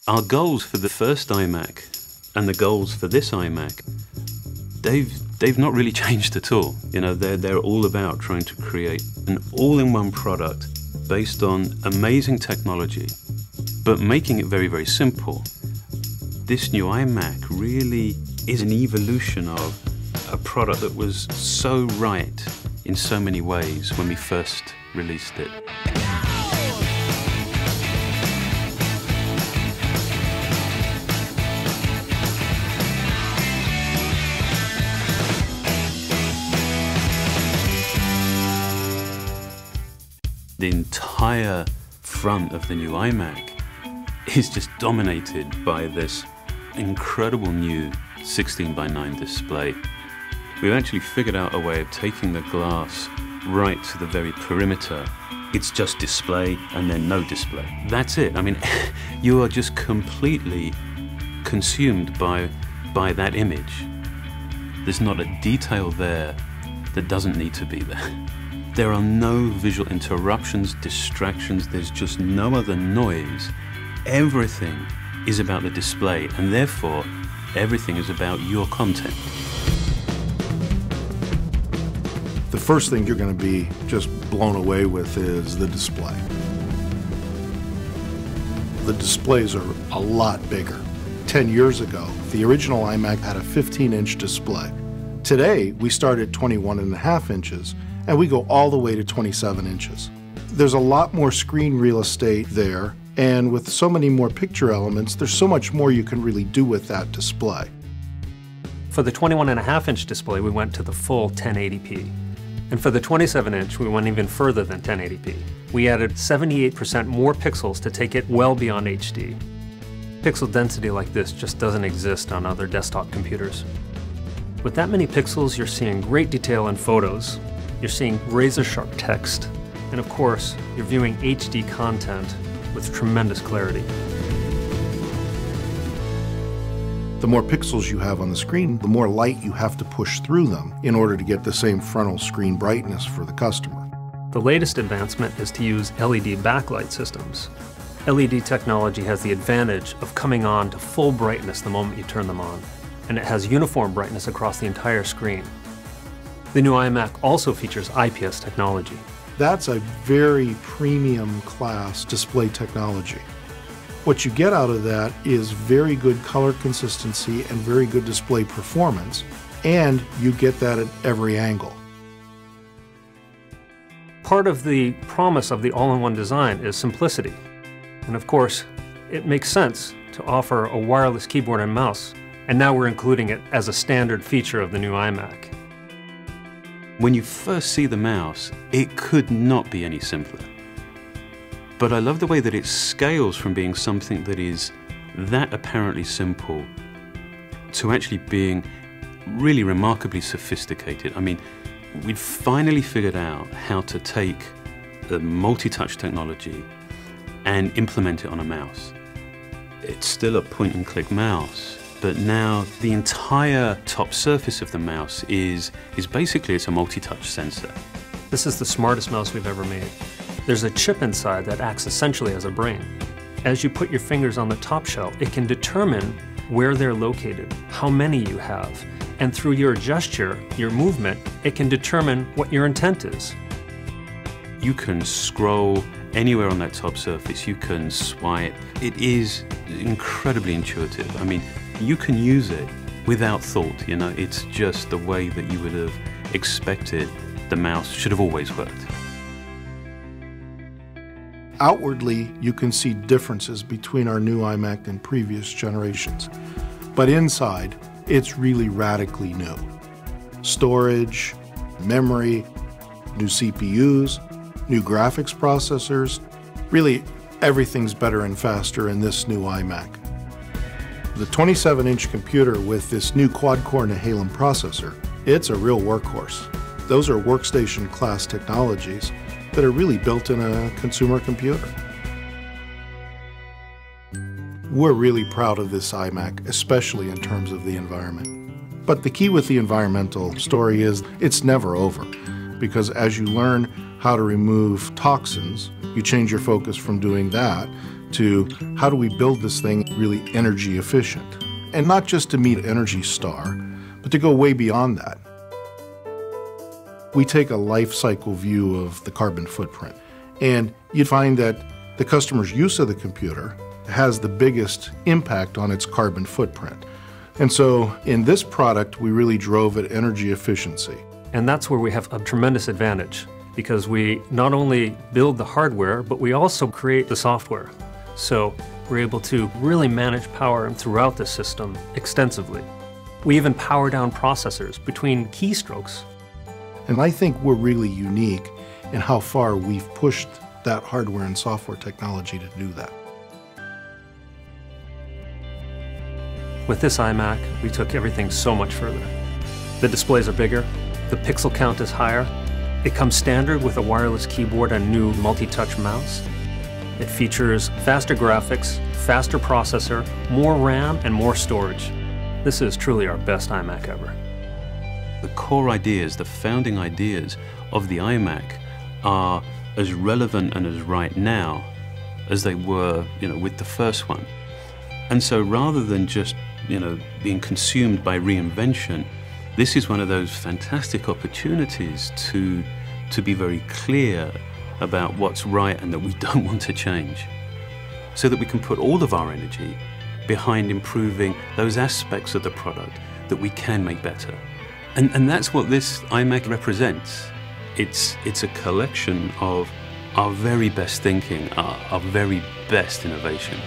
Our goals for the first iMac and the goals for this iMac, they've not really changed at all. You know, they're all about trying to create an all-in-one product based on amazing technology, but making it very, very simple. This new iMac really is an evolution of a product that was so right in so many ways when we first released it. The entire front of the new iMac is just dominated by this incredible new 16:9 display. We've actually figured out a way of taking the glass right to the very perimeter. It's just display and then no display. That's it. I mean, you are just completely consumed by that image. There's not a detail there that doesn't need to be there. There are no visual interruptions, distractions, there's just no other noise. Everything is about the display, and therefore, everything is about your content. The first thing you're going to be just blown away with is the display. The displays are a lot bigger. 10 years ago, the original iMac had a 15-inch display. Today, we start at 21.5 inches, and we go all the way to 27 inches. There's a lot more screen real estate there, and with so many more picture elements, there's so much more you can really do with that display. For the 21.5-inch display, we went to the full 1080p. And for the 27-inch, we went even further than 1080p. We added 78% more pixels to take it well beyond HD. Pixel density like this just doesn't exist on other desktop computers. With that many pixels, you're seeing great detail in photos. You're seeing razor-sharp text, and of course, you're viewing HD content with tremendous clarity. The more pixels you have on the screen, the more light you have to push through them in order to get the same frontal screen brightness for the customer. The latest advancement is to use LED backlight systems. LED technology has the advantage of coming on to full brightness the moment you turn them on, and it has uniform brightness across the entire screen. The new iMac also features IPS technology. That's a very premium class display technology. What you get out of that is very good color consistency and very good display performance, and you get that at every angle. Part of the promise of the all-in-one design is simplicity. And of course, it makes sense to offer a wireless keyboard and mouse, and now we're including it as a standard feature of the new iMac. When you first see the mouse, it could not be any simpler. But I love the way that it scales from being something that is that apparently simple to actually being really remarkably sophisticated. I mean, we've finally figured out how to take the multi-touch technology and implement it on a mouse. It's still a point-and-click mouse, but now the entire top surface of the mouse is basically it's a multi-touch sensor. This is the smartest mouse we've ever made. There's a chip inside that acts essentially as a brain. As you put your fingers on the top shell, it can determine where they're located, how many you have, and through your gesture, your movement, it can determine what your intent is. You can scroll anywhere on that top surface, you can swipe. It is incredibly intuitive. I mean, you can use it without thought, you know, it's just the way that you would have expected the mouse should have always worked. Outwardly, you can see differences between our new iMac and previous generations, but inside, it's really radically new. Storage, memory, new CPUs, new graphics processors, really everything's better and faster in this new iMac. The 27-inch computer with this new quad-core Nehalem processor, it's a real workhorse. Those are workstation-class technologies that are really built in a consumer computer. We're really proud of this iMac, especially in terms of the environment. But the key with the environmental story is it's never over, because as you learn how to remove toxins. You change your focus from doing that to how do we build this thing really energy efficient? And not just to meet Energy Star, but to go way beyond that. We take a life cycle view of the carbon footprint, and you'd find that the customer's use of the computer has the biggest impact on its carbon footprint. And so in this product, we really drove at energy efficiency. And that's where we have a tremendous advantage, because we not only build the hardware, but we also create the software. So we're able to really manage power throughout the system extensively. We even power down processors between keystrokes. And I think we're really unique in how far we've pushed that hardware and software technology to do that. With this iMac, we took everything so much further. The displays are bigger, the pixel count is higher, it comes standard with a wireless keyboard and new multi-touch mouse. It features faster graphics, faster processor, more RAM, and more storage. This is truly our best iMac ever. The core ideas, the founding ideas of the iMac are as relevant and as right now as they were, with the first one. And so rather than just, being consumed by reinvention, this is one of those fantastic opportunities to be very clear about what's right and that we don't want to change, so that we can put all of our energy behind improving those aspects of the product that we can make better. And that's what this iMac represents. It's a collection of our very best thinking, our very best innovation.